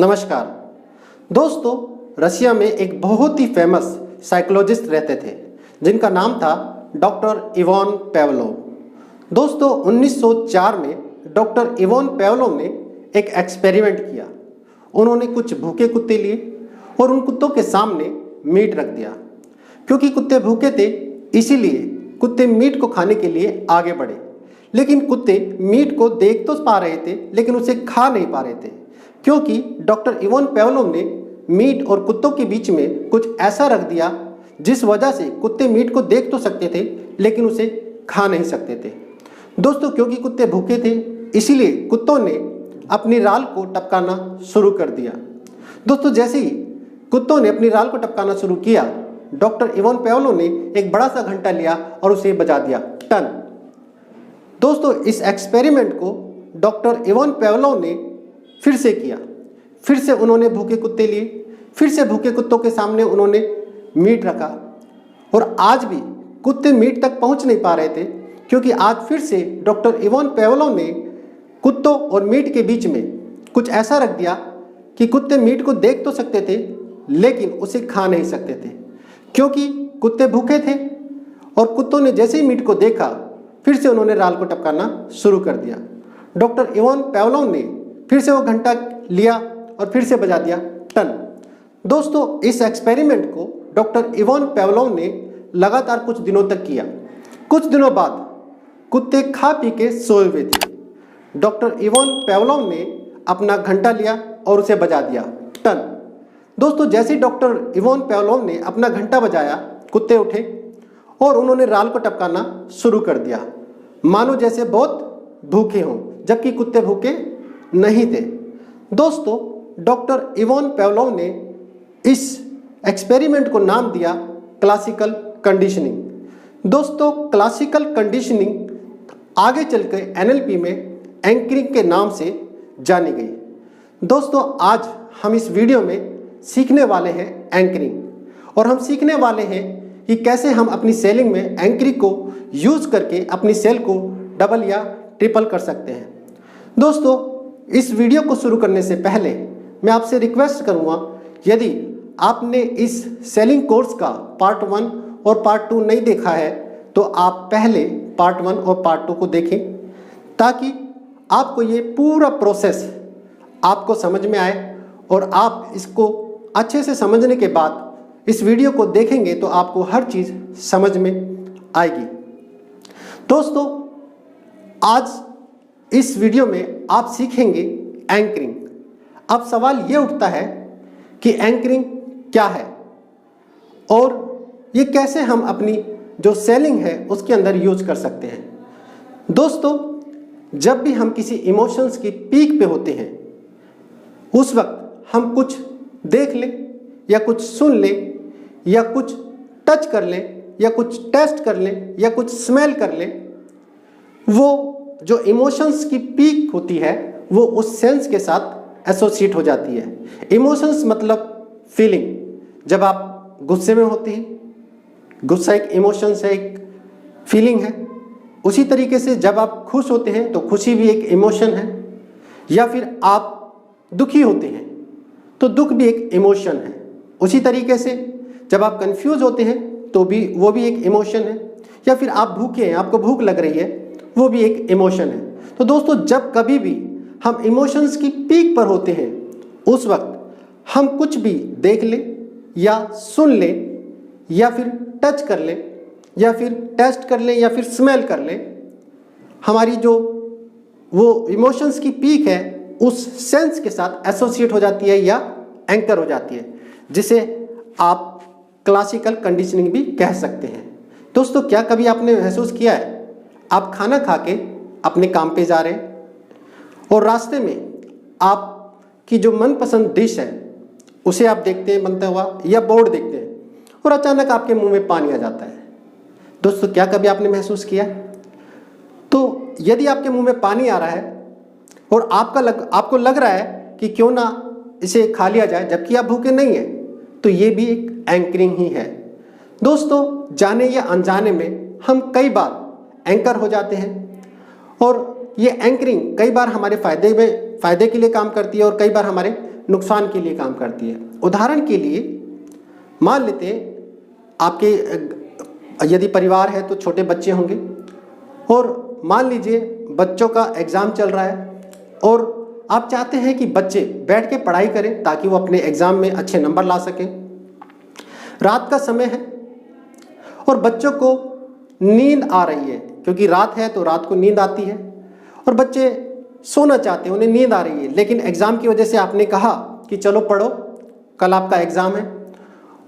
नमस्कार दोस्तों, रशिया में एक बहुत ही फेमस साइकोलॉजिस्ट रहते थे जिनका नाम था डॉक्टर इवान पावलोव। दोस्तों 1904 में डॉक्टर इवान पावलोव ने एक एक्सपेरिमेंट किया। उन्होंने कुछ भूखे कुत्ते लिए और उन कुत्तों के सामने मीट रख दिया। क्योंकि कुत्ते भूखे थे इसीलिए कुत्ते मीट को खाने के लिए आगे बढ़े, लेकिन कुत्ते मीट को देख तो पा रहे थे लेकिन उसे खा नहीं पा रहे थे, क्योंकि डॉक्टर इवान पावलोव ने मीट और कुत्तों के बीच में कुछ ऐसा रख दिया जिस वजह से कुत्ते मीट को देख तो सकते थे लेकिन उसे खा नहीं सकते थे। दोस्तों क्योंकि कुत्ते भूखे थे इसीलिए कुत्तों ने अपनी राल को टपकाना शुरू कर दिया। दोस्तों जैसे ही कुत्तों ने अपनी राल को टपकाना शुरू किया, डॉक्टर इवान पावलोव ने एक बड़ा सा घंटा लिया और उसे बजा दिया, टन। दोस्तों इस एक्सपेरिमेंट को डॉक्टर इवान पावलोव ने फिर से किया। फिर से उन्होंने भूखे कुत्ते लिए, फिर से भूखे कुत्तों के सामने उन्होंने मीट रखा और आज भी कुत्ते मीट तक पहुंच नहीं पा रहे थे, क्योंकि आज फिर से डॉक्टर इवान पावलोव ने कुत्तों और मीट के बीच में कुछ ऐसा रख दिया कि कुत्ते मीट को देख तो सकते थे लेकिन उसे खा नहीं सकते थे, क्योंकि कुत्ते भूखे थे। और कुत्तों ने जैसे ही मीट को देखा फिर से उन्होंने राल को टपकाना शुरू कर दिया। डॉक्टर इवान पावलोव ने फिर से वो घंटा लिया और फिर से बजा दिया, टन। दोस्तों इस एक्सपेरिमेंट को डॉक्टर इवान पावलोव ने लगातार कुछ दिनों तक किया। कुछ दिनों बाद कुत्ते खा पी के सोए हुए थे। डॉक्टर इवान पावलोव ने अपना घंटा लिया और उसे बजा दिया, टन। दोस्तों जैसे ही डॉक्टर इवान पावलोव ने अपना घंटा बजाया, कुत्ते उठे और उन्होंने राल को टपकाना शुरू कर दिया, मानो जैसे बहुत भूखे हों, जबकि कुत्ते भूखे नहीं थे। दोस्तों डॉक्टर इवान पावलोव ने इस एक्सपेरिमेंट को नाम दिया क्लासिकल कंडीशनिंग। दोस्तों क्लासिकल कंडीशनिंग आगे चलकर एनएलपी में एंकरिंग के नाम से जानी गई। दोस्तों आज हम इस वीडियो में सीखने वाले हैं एंकरिंग, और हम सीखने वाले हैं कि कैसे हम अपनी सेलिंग में एंकरिंग को यूज करके अपनी सेल को डबल या ट्रिपल कर सकते हैं। दोस्तों इस वीडियो को शुरू करने से पहले मैं आपसे रिक्वेस्ट करूंगा, यदि आपने इस सेलिंग कोर्स का पार्ट 1 और पार्ट 2 नहीं देखा है तो आप पहले पार्ट 1 और पार्ट 2 को देखें, ताकि आपको ये पूरा प्रोसेस आपको समझ में आए और आप इसको अच्छे से समझने के बाद इस वीडियो को देखेंगे तो आपको हर चीज़ समझ में आएगी। दोस्तों आज इस वीडियो में आप सीखेंगे एंकरिंग। अब सवाल ये उठता है कि एंकरिंग क्या है और ये कैसे हम अपनी जो सेलिंग है उसके अंदर यूज कर सकते हैं। दोस्तों जब भी हम किसी इमोशंस की पीक पे होते हैं उस वक्त हम कुछ देख लें या कुछ सुन लें या कुछ टच कर लें या कुछ टेस्ट कर लें या कुछ स्मेल कर लें, वो जो इमोशंस की पीक होती है वो उस सेंस के साथ एसोसिएट हो जाती है। इमोशंस मतलब फीलिंग। जब आप गुस्से में होते हैं, गुस्सा एक इमोशंस है, एक फीलिंग है। उसी तरीके से जब आप खुश होते हैं तो खुशी भी एक इमोशन है, या फिर आप दुखी होते हैं तो दुख भी एक इमोशन है। उसी तरीके से जब आप कंफ्यूज होते हैं तो भी वो भी एक इमोशन है, या फिर आप भूखे हैं, आपको भूख लग रही है, वो भी एक इमोशन है। तो दोस्तों जब कभी भी हम इमोशंस की पीक पर होते हैं उस वक्त हम कुछ भी देख लें या सुन लें या फिर टच कर लें या फिर टेस्ट कर लें या फिर स्मेल कर लें, हमारी जो वो इमोशंस की पीक है उस सेंस के साथ एसोसिएट हो जाती है या एंकर हो जाती है, जिसे आप क्लासिकल कंडीशनिंग भी कह सकते हैं। दोस्तों क्या कभी आपने महसूस किया है, आप खाना खा के अपने काम पे जा रहे हैं और रास्ते में आपकी जो मनपसंद डिश है उसे आप देखते हैं बनता हुआ या बोर्ड देखते हैं और अचानक आपके मुंह में पानी आ जाता है। दोस्तों क्या कभी आपने महसूस किया? तो यदि आपके मुंह में पानी आ रहा है और आपको लग रहा है कि क्यों ना इसे खा लिया जाए जबकि आप भूखे नहीं हैं, तो ये भी एक एंकरिंग ही है। दोस्तों जाने या अनजाने में हम कई बार एंकर हो जाते हैं और ये एंकरिंग कई बार हमारे फायदे के लिए काम करती है और कई बार हमारे नुकसान के लिए काम करती है। उदाहरण के लिए मान लेते हैं आपके यदि परिवार है तो छोटे बच्चे होंगे और मान लीजिए बच्चों का एग्ज़ाम चल रहा है और आप चाहते हैं कि बच्चे बैठ के पढ़ाई करें ताकि वो अपने एग्ज़ाम में अच्छे नंबर ला सकें। रात का समय है और बच्चों को नींद आ रही है, क्योंकि रात है तो रात को नींद आती है और बच्चे सोना चाहते हैं, उन्हें नींद आ रही है, लेकिन एग्ज़ाम की वजह से आपने कहा कि चलो पढ़ो, कल आपका एग्ज़ाम है,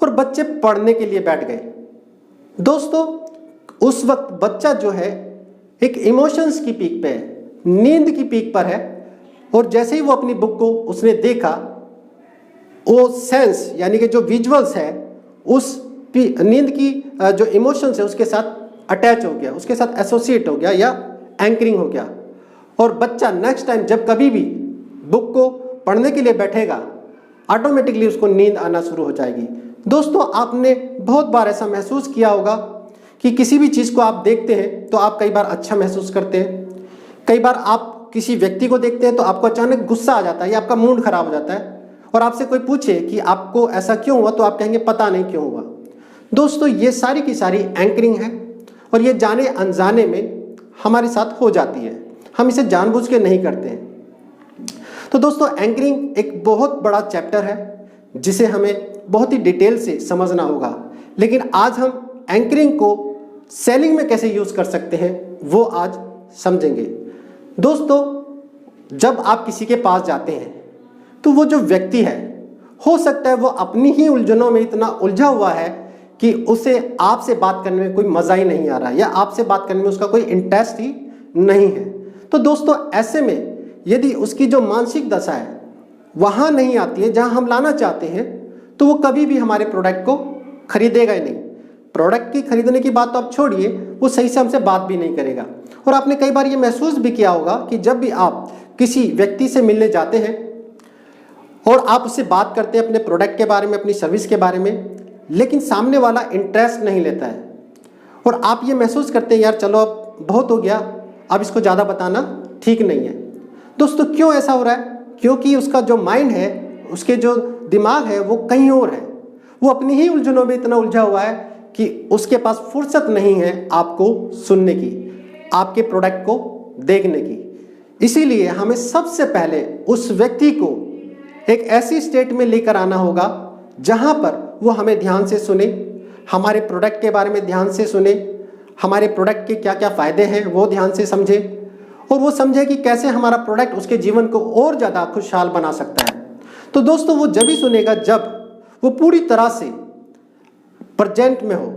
और बच्चे पढ़ने के लिए बैठ गए। दोस्तों, उस वक्त बच्चा जो है एक इमोशंस की पीक पे है, नींद की पीक पर है, और जैसे ही वो अपनी बुक को उसने देखा, वो सेंस यानी कि जो विजुअल्स है उस नींद की जो इमोशंस है उसके साथ अटैच हो गया, उसके साथ एसोसिएट हो गया या एंकरिंग हो गया, और बच्चा नेक्स्ट टाइम जब कभी भी बुक को पढ़ने के लिए बैठेगा ऑटोमेटिकली उसको नींद आना शुरू हो जाएगी। दोस्तों, आपने बहुत बार ऐसा महसूस किया होगा कि किसी भी चीज़ को आप देखते हैं तो आप कई बार अच्छा महसूस करते हैं, कई बार आप किसी व्यक्ति को देखते हैं तो आपको अचानक गुस्सा आ जाता है या आपका मूड खराब हो जाता है, और आपसे कोई पूछे कि आपको ऐसा क्यों हुआ तो आप कहेंगे पता नहीं क्यों हुआ। दोस्तों, ये सारी की सारी एंकरिंग है और ये जाने अनजाने में हमारे साथ हो जाती है, हम इसे जानबूझ के नहीं करते हैं। तो दोस्तों, एंकरिंग एक बहुत बड़ा चैप्टर है जिसे हमें बहुत ही डिटेल से समझना होगा, लेकिन आज हम एंकरिंग को सेलिंग में कैसे यूज़ कर सकते हैं वो आज समझेंगे। दोस्तों, जब आप किसी के पास जाते हैं तो वो जो व्यक्ति है, हो सकता है वो अपनी ही उलझनों में इतना उलझा हुआ है कि उसे आपसे बात करने में कोई मज़ा ही नहीं आ रहा या आपसे बात करने में उसका कोई इंटरेस्ट ही नहीं है। तो दोस्तों, ऐसे में यदि उसकी जो मानसिक दशा है वहाँ नहीं आती है जहाँ हम लाना चाहते हैं, तो वो कभी भी हमारे प्रोडक्ट को खरीदेगा ही नहीं। प्रोडक्ट की खरीदने की बात तो आप छोड़िए, वो सही से हमसे बात भी नहीं करेगा। और आपने कई बार ये महसूस भी किया होगा कि जब भी आप किसी व्यक्ति से मिलने जाते हैं और आप उससे बात करते हैं अपने प्रोडक्ट के बारे में, अपनी सर्विस के बारे में, लेकिन सामने वाला इंटरेस्ट नहीं लेता है और आप ये महसूस करते हैं यार चलो अब बहुत हो गया, अब इसको ज़्यादा बताना ठीक नहीं है। दोस्तों, क्यों ऐसा हो रहा है? क्योंकि उसका जो माइंड है, उसके जो दिमाग है वो कहीं और है, वो अपनी ही उलझनों में इतना उलझा हुआ है कि उसके पास फुर्सत नहीं है आपको सुनने की, आपके प्रोडक्ट को देखने की। इसीलिए हमें सबसे पहले उस व्यक्ति को एक ऐसी स्टेट में लेकर आना होगा जहां पर वो हमें ध्यान से सुने, हमारे प्रोडक्ट के बारे में ध्यान से सुने, हमारे प्रोडक्ट के क्या क्या फ़ायदे हैं वो ध्यान से समझे, और वो समझे कि कैसे हमारा प्रोडक्ट उसके जीवन को और ज़्यादा खुशहाल बना सकता है। तो दोस्तों, वो जब ही सुनेगा जब वो पूरी तरह से प्रेजेंट में हो।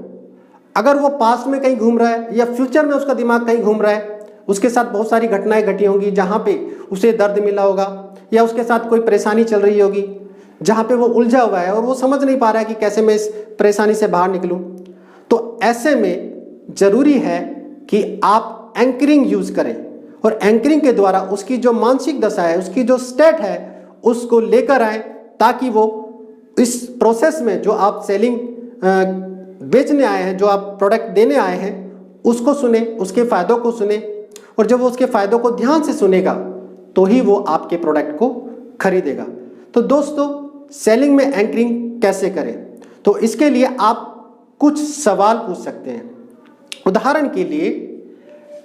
अगर वो पास्ट में कहीं घूम रहा है या फ्यूचर में उसका दिमाग कहीं घूम रहा है, उसके साथ बहुत सारी घटनाएं घटी होंगी जहाँ पे उसे दर्द मिला होगा या उसके साथ कोई परेशानी चल रही होगी जहाँ पे वो उलझा हुआ है और वो समझ नहीं पा रहा है कि कैसे मैं इस परेशानी से बाहर निकलूँ, तो ऐसे में ज़रूरी है कि आप एंकरिंग यूज़ करें और एंकरिंग के द्वारा उसकी जो मानसिक दशा है, उसकी जो स्टेट है, उसको लेकर आए ताकि वो इस प्रोसेस में जो आप सेलिंग बेचने आए हैं, जो आप प्रोडक्ट देने आए हैं, उसको सुने, उसके फ़ायदों को सुने, और जब वो उसके फ़ायदों को ध्यान से सुनेगा तो ही वो आपके प्रोडक्ट को खरीदेगा। तो दोस्तों, सेलिंग में एंकरिंग कैसे करें? तो इसके लिए आप कुछ सवाल पूछ सकते हैं। उदाहरण के लिए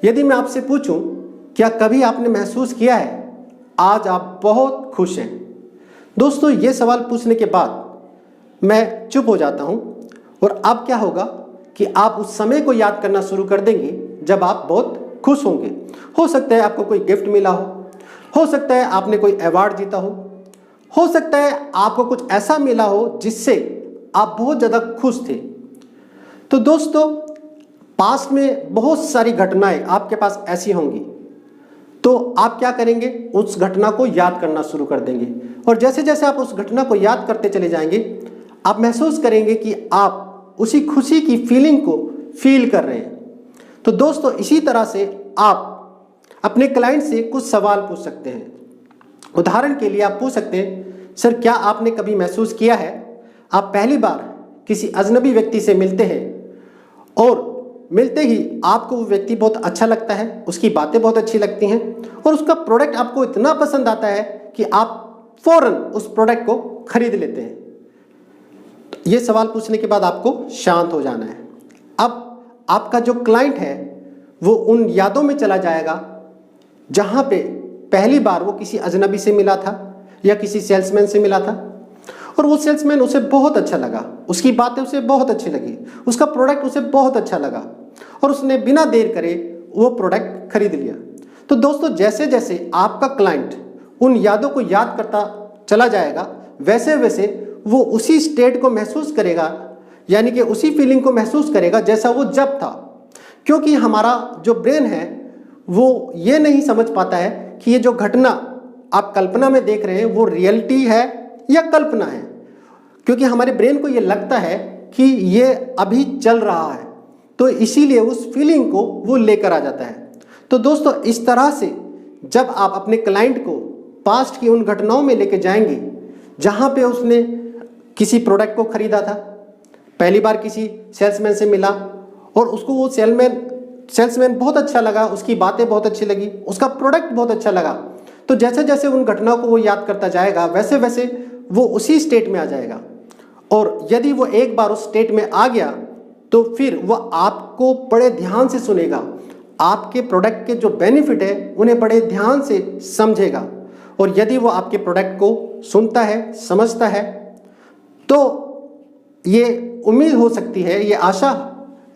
यदि मैं आपसे पूछूं, क्या कभी आपने महसूस किया है आज आप बहुत खुश हैं? दोस्तों, ये सवाल पूछने के बाद मैं चुप हो जाता हूं और अब क्या होगा कि आप उस समय को याद करना शुरू कर देंगे जब आप बहुत खुश होंगे। हो सकता है आपको कोई गिफ्ट मिला हो सकता है आपने कोई अवार्ड जीता हो सकता है आपको कुछ ऐसा मिला हो जिससे आप बहुत ज़्यादा खुश थे। तो दोस्तों, पास्ट में बहुत सारी घटनाएं आपके पास ऐसी होंगी, तो आप क्या करेंगे? उस घटना को याद करना शुरू कर देंगे, और जैसे जैसे आप उस घटना को याद करते चले जाएंगे, आप महसूस करेंगे कि आप उसी खुशी की फीलिंग को फील कर रहे हैं। तो दोस्तों, इसी तरह से आप अपने क्लाइंट से कुछ सवाल पूछ सकते हैं। उदाहरण के लिए आप पूछ सकते हैं, सर क्या आपने कभी महसूस किया है आप पहली बार किसी अजनबी व्यक्ति से मिलते हैं और मिलते ही आपको वो व्यक्ति बहुत अच्छा लगता है, उसकी बातें बहुत अच्छी लगती हैं और उसका प्रोडक्ट आपको इतना पसंद आता है कि आप फौरन उस प्रोडक्ट को खरीद लेते हैं। तो ये सवाल पूछने के बाद आपको शांत हो जाना है। अब आपका जो क्लाइंट है वो उन यादों में चला जाएगा जहां पे पहली बार वो किसी अजनबी से मिला था या किसी सेल्समैन से मिला था, और वो सेल्समैन उसे बहुत अच्छा लगा, उसकी बातें उसे बहुत अच्छी लगी, उसका प्रोडक्ट उसे बहुत अच्छा लगा और उसने बिना देर करे वो प्रोडक्ट खरीद लिया। तो दोस्तों, जैसे जैसे आपका क्लाइंट उन यादों को याद करता चला जाएगा, वैसे वैसे वो उसी स्टेट को महसूस करेगा, यानी कि उसी फीलिंग को महसूस करेगा जैसा वो जब था। क्योंकि हमारा जो ब्रेन है वो ये नहीं समझ पाता है कि ये जो घटना आप कल्पना में देख रहे हैं वो रियलिटी है या कल्पना है, क्योंकि हमारे ब्रेन को ये लगता है कि ये अभी चल रहा है, तो इसीलिए उस फीलिंग को वो लेकर आ जाता है। तो दोस्तों, इस तरह से जब आप अपने क्लाइंट को पास्ट की उन घटनाओं में लेके जाएंगे जहां पे उसने किसी प्रोडक्ट को खरीदा था, पहली बार किसी सेल्समैन से मिला और उसको वो सेल्समैन बहुत अच्छा लगा, उसकी बातें बहुत अच्छी लगी, उसका प्रोडक्ट बहुत अच्छा लगा, तो जैसे जैसे उन घटनाओं को वो याद करता जाएगा वैसे वैसे वो उसी स्टेट में आ जाएगा। और यदि वो एक बार उस स्टेट में आ गया तो फिर वो आपको बड़े ध्यान से सुनेगा, आपके प्रोडक्ट के जो बेनिफिट है उन्हें बड़े ध्यान से समझेगा। और यदि वो आपके प्रोडक्ट को सुनता है, समझता है, तो ये उम्मीद हो सकती है, ये आशा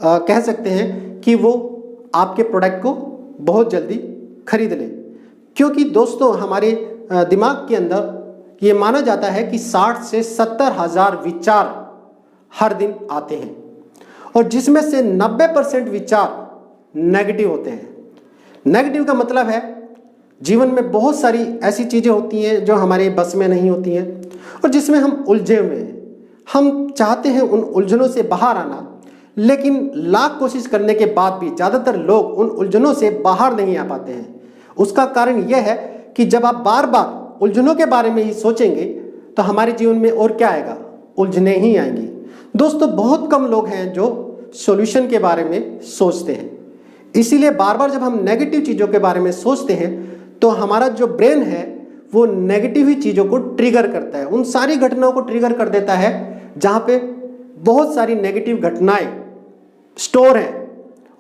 कह सकते हैं कि वो आपके प्रोडक्ट को बहुत जल्दी खरीद ले। क्योंकि दोस्तों, हमारे दिमाग के अंदर ये माना जाता है कि 60 से 70 हज़ार विचार हर दिन आते हैं और जिसमें से 90% विचार नेगेटिव होते हैं। नेगेटिव का मतलब है जीवन में बहुत सारी ऐसी चीज़ें होती हैं जो हमारे बस में नहीं होती हैं और जिसमें हम उलझे हुए हैं। हम चाहते हैं उन उलझनों से बाहर आना, लेकिन लाख कोशिश करने के बाद भी ज़्यादातर लोग उन उलझनों से बाहर नहीं आ पाते हैं। उसका कारण यह है कि जब आप बार बार उलझनों के बारे में ही सोचेंगे तो हमारे जीवन में और क्या आएगा, उलझने ही आएंगी। दोस्तों, बहुत कम लोग हैं जो सॉल्यूशन के बारे में सोचते हैं। इसीलिए बार बार जब हम नेगेटिव चीज़ों के बारे में सोचते हैं तो हमारा जो ब्रेन है वो नेगेटिव ही चीज़ों को ट्रिगर करता है, उन सारी घटनाओं को ट्रिगर कर देता है जहाँ पे बहुत सारी नेगेटिव घटनाएं स्टोर हैं,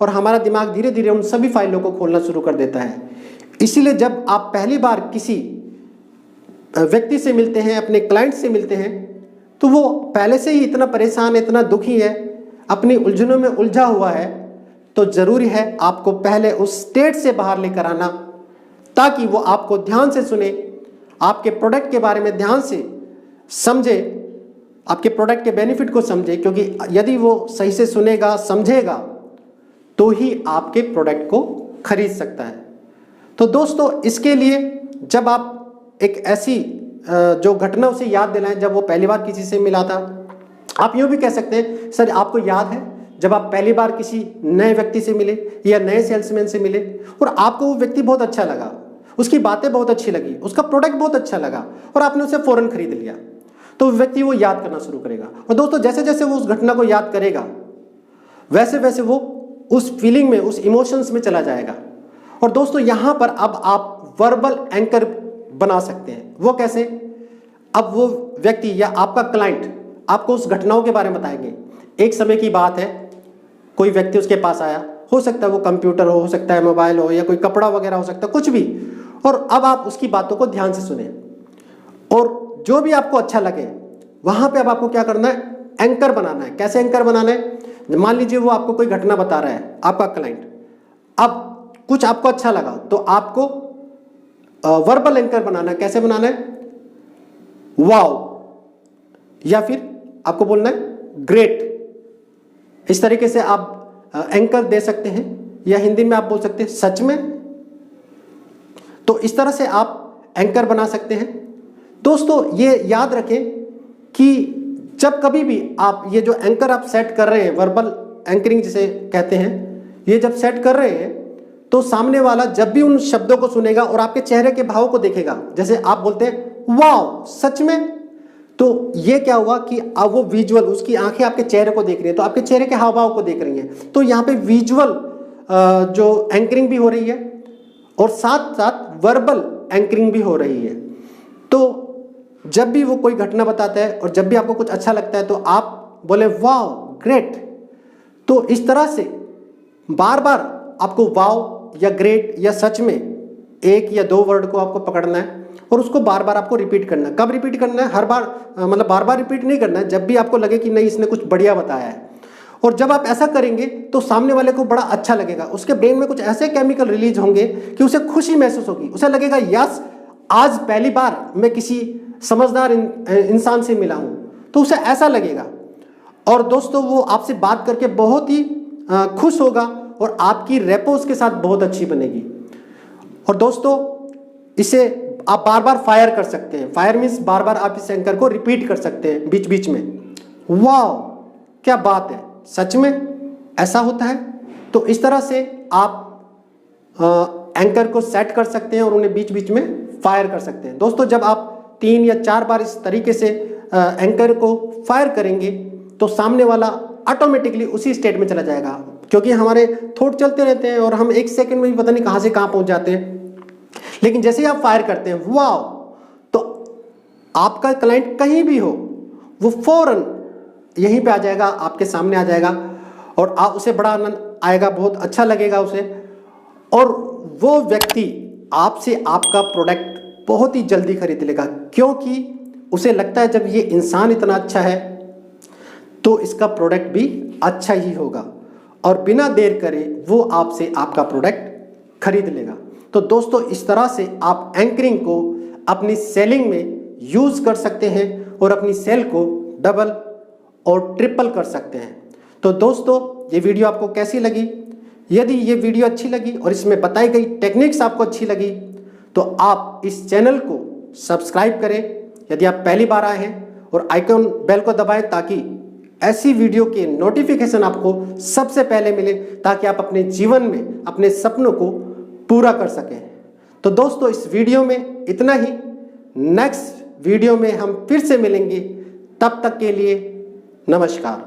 और हमारा दिमाग धीरे धीरे उन सभी फाइलों को खोलना शुरू कर देता है। इसीलिए जब आप पहली बार किसी व्यक्ति से मिलते हैं, अपने क्लाइंट से मिलते हैं, तो वो पहले से ही इतना परेशान है, इतना दुखी है, अपनी उलझनों में उलझा हुआ है, तो ज़रूरी है आपको पहले उस स्टेट से बाहर लेकर आना ताकि वो आपको ध्यान से सुने, आपके प्रोडक्ट के बारे में ध्यान से समझे, आपके प्रोडक्ट के बेनिफिट को समझे। क्योंकि यदि वो सही से सुनेगा, समझेगा, तो ही आपके प्रोडक्ट को खरीद सकता है। तो दोस्तों, इसके लिए जब आप एक ऐसी जो घटना उसे याद दिलाएं जब वो पहली बार किसी से मिला था, आप यूँ भी कह सकते हैं, सर आपको याद है जब आप पहली बार किसी नए व्यक्ति से मिले या नए सेल्समैन से मिले और आपको वो व्यक्ति बहुत अच्छा लगा, उसकी बातें बहुत अच्छी लगी, उसका प्रोडक्ट बहुत अच्छा लगा और आपने उसे फ़ौरन खरीद लिया, तो व्यक्ति वो याद करना शुरू करेगा। और दोस्तों, जैसे जैसे वो उस घटना को याद करेगा वैसे वैसे वो उस फीलिंग में, उस इमोशंस में चला जाएगा। और दोस्तों, यहाँ पर अब आप वर्बल एंकर बना सकते हैं। वो कैसे? अब वो व्यक्ति या आपका क्लाइंट आपको उस घटनाओं के बारे में बताएंगे। एक समय की बात है, कोई व्यक्ति उसके पास आया, हो सकता है वो कंप्यूटर हो सकता है मोबाइल हो या कोई कपड़ा वगैरह हो सकता है, कुछ भी, और अब आप उसकी बातों को ध्यान से सुने और जो भी आपको अच्छा लगे वहां पे अब आपको क्या करना है, एंकर बनाना है। कैसे एंकर बनाना है? मान लीजिए वो आपको कोई घटना बता रहा है, आपका क्लाइंट, अब कुछ आपको अच्छा लगा तो आपको वर्बल एंकर बनाना है। कैसे बनाना है? वाओ, या फिर आपको बोलना है ग्रेट। इस तरीके से आप एंकर दे सकते हैं, या हिंदी में आप बोल सकते हैं सच में। तो इस तरह से आप एंकर बना सकते हैं। दोस्तों, ये याद रखें कि जब कभी भी आप ये जो एंकर आप सेट कर रहे हैं, वर्बल एंकरिंग जिसे कहते हैं, ये जब सेट कर रहे हैं तो सामने वाला जब भी उन शब्दों को सुनेगा और आपके चेहरे के भाव को देखेगा, जैसे आप बोलते हैं वाओ सच में, तो ये क्या हुआ कि अब वो विजुअल, उसकी आंखें आपके चेहरे को देख रही है, तो आपके चेहरे के हाव भाव को देख रही हैं, तो यहाँ पे विजुअल जो एंकरिंग भी हो रही है और साथ साथ वर्बल एंकरिंग भी हो रही है। तो जब भी वो कोई घटना बताता है और जब भी आपको कुछ अच्छा लगता है तो आप बोले वाओ ग्रेट। तो इस तरह से बार बार आपको वाओ या ग्रेट या सच में एक या दो वर्ड को आपको पकड़ना है और उसको बार बार आपको रिपीट करना है। कब रिपीट करना है? हर बार मतलब बार बार रिपीट नहीं करना है, जब भी आपको लगे कि नहीं इसने कुछ बढ़िया बताया है। और जब आप ऐसा करेंगे तो सामने वाले को बड़ा अच्छा लगेगा, उसके ब्रेन में कुछ ऐसे केमिकल रिलीज होंगे कि उसे खुशी महसूस होगी, उसे लगेगा यस आज पहली बार मैं किसी समझदार इंसान से मिला हूं, तो उसे ऐसा लगेगा। और दोस्तों वो आपसे बात करके बहुत ही खुश होगा और आपकी रेपो उसके साथ बहुत अच्छी बनेगी। और दोस्तों इसे आप बार बार फायर कर सकते हैं। फायर मीन्स बार बार आप इस एंकर को रिपीट कर सकते हैं बीच बीच में। वाह क्या बात है, सच में ऐसा होता है। तो इस तरह से आप एंकर को सेट कर सकते हैं और उन्हें बीच बीच में फायर कर सकते हैं। दोस्तों जब आप 3 या 4 बार इस तरीके से एंकर को फायर करेंगे तो सामने वाला ऑटोमेटिकली उसी स्टेट में चला जाएगा, क्योंकि हमारे थॉट चलते रहते हैं और हम 1 सेकंड में भी पता नहीं कहां से कहां पहुंच जाते हैं। लेकिन जैसे ही आप फायर करते हैं वाओ, तो आपका क्लाइंट कहीं भी हो वो फौरन यहीं पे आ जाएगा, आपके सामने आ जाएगा और आप उसे बड़ा आनंद आएगा, बहुत अच्छा लगेगा उसे। और वो व्यक्ति आपसे आपका प्रोडक्ट बहुत ही जल्दी खरीद लेगा, क्योंकि उसे लगता है जब ये इंसान इतना अच्छा है तो इसका प्रोडक्ट भी अच्छा ही होगा और बिना देर करे वो आपसे आपका प्रोडक्ट खरीद लेगा। तो दोस्तों इस तरह से आप एंकरिंग को अपनी सेलिंग में यूज कर सकते हैं और अपनी सेल को डबल और ट्रिपल कर सकते हैं। तो दोस्तों ये वीडियो आपको कैसी लगी? यदि ये वीडियो अच्छी लगी और इसमें बताई गई टेक्निक्स आपको अच्छी लगी तो आप इस चैनल को सब्सक्राइब करें यदि आप पहली बार आए हैं, और आइकन बेल को दबाएं ताकि ऐसी वीडियो के नोटिफिकेशन आपको सबसे पहले मिले, ताकि आप अपने जीवन में अपने सपनों को पूरा कर सकें। तो दोस्तों इस वीडियो में इतना ही। नेक्स्ट वीडियो में हम फिर से मिलेंगे, तब तक के लिए नमस्कार।